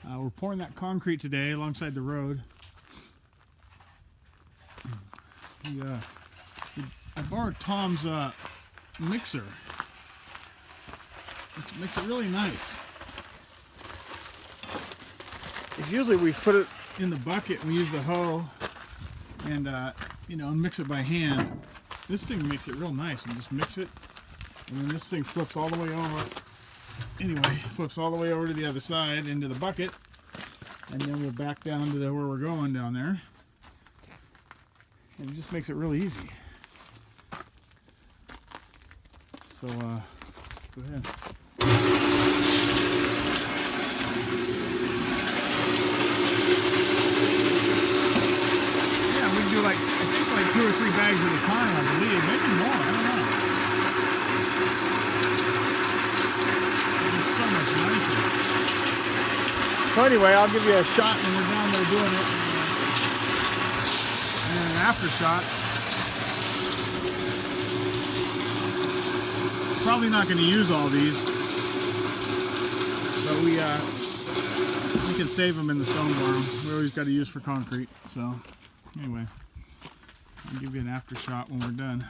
We're pouring that concrete today alongside the road. I borrowed Tom's mixer. It makes it really nice. Usually we put it in the bucket and we use the hoe and mix it by hand. This thing makes it real nice. You just mix it, and then this thing flips all the way over. Anyway, flips all the way over to the other side into the bucket, and then we'll back down to where we're going down there. And it just makes it really easy. So, go ahead. Yeah, we can do like, I think like 2 or 3 bags at a time, I believe. Maybe more, I don't know. It's so much nicer. So anyway, I'll give you a shot when we're down there doing it. And then an after shot. Probably not going to use all these, but we can save them in the stone barn. We always got to use for concrete. So anyway, I'll give you an after shot when we're done.